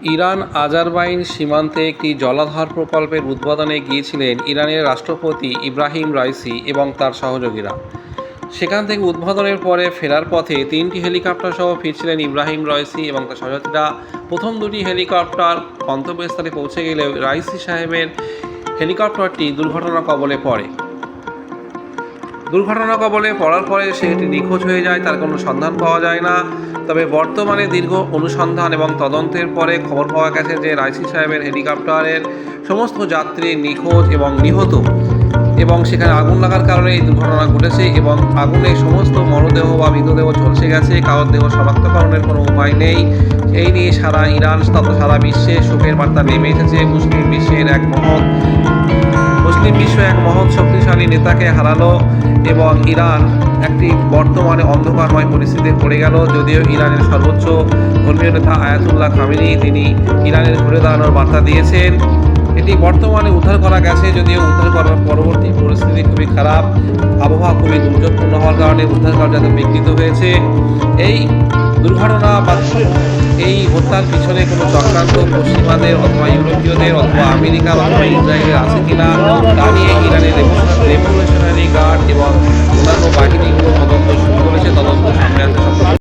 Iran Azerbaijan সীমান্তে একটি জলাধার প্রকল্পের উদ্বোধনে গিয়েছিলেন ইরানের রাষ্ট্রপতি ইব্রাহিম রাইসি এবং তার সহযোগীরা। সেখান থেকে উদ্বোধনের পরে ফেরার পথে 3টি হেলিকপ্টার সহ ফিরছিলেন ইব্রাহিম রাইসি এবং তার সহযোগীরা। প্রথম দুটি হেলিকপ্টার গন্তব্যস্থলে পৌঁছে গেলেও রাইসি সাহেবের হেলিকপ্টারটি দুর্ঘটনার কবলে পড়ে। দুর্ঘটনার কবলে পড়ার পরে সেটি নিখোঁজ হয়ে যায়, তার কোনো সন্ধান পাওয়া যায় না। তবে বর্তমানে দীর্ঘ অনুসন্ধান এবং তদন্তের পরে খবর পাওয়া গেছে যে রাইসি সাহেবের হেলিকপ্টারের সমস্ত যাত্রী নিখোঁজ এবং নিহত, এবং সেখানে আগুন লাগার কারণে এই দুর্ঘটনা ঘটেছে এবং আগুনে সমস্ত মরদেহ বা মৃতদেহ ঝলসে গেছে। কারোর দেহ শনাক্তকরণের কোনো উপায় নেই। এই নিয়ে সারা ইরান তথা সারা বিশ্বে শোকের বার্তা নেমে এসেছে। মুসলিম বিশ্ব এক মহৎ শক্তিশালী নেতাকে হারালো এবং ইরান একটি বর্তমানে অন্ধকারময় পরিস্থিতিতে পড়ে গেল। যদিও ইরানের সর্বোচ্চ ধর্মীয় নেতা আয়াতুল্লাহ খামেনি তিনি ইরানের ঘুরে দাঁড়ানোর বার্তা দিয়েছেন। এটি বর্তমানে উদ্ধার করা গেছে, যদিও উদ্ধার করার পরবর্তী পরিস্থিতি খুবই খারাপ, আবহাওয়া খুবই দুর্যোগপূর্ণ হওয়ার কারণে উদ্ধার কার্য বিঘ্নিত হয়েছে। এই দুর্ঘটনা বা এই হত্যার পিছনে কোনো চক্রান্ত পশ্চিমাদের অথবা ইউরোপীয়দের অথবা আমেরিকা অথবা ইসরায়েলের আছে কিনা তা নিয়ে ইরানের রেভলিউশনারি গার্ড এবং অন্যান্য বাহিনীগুলো তদন্ত শুরু করেছে। তদন্ত সামনে আসতে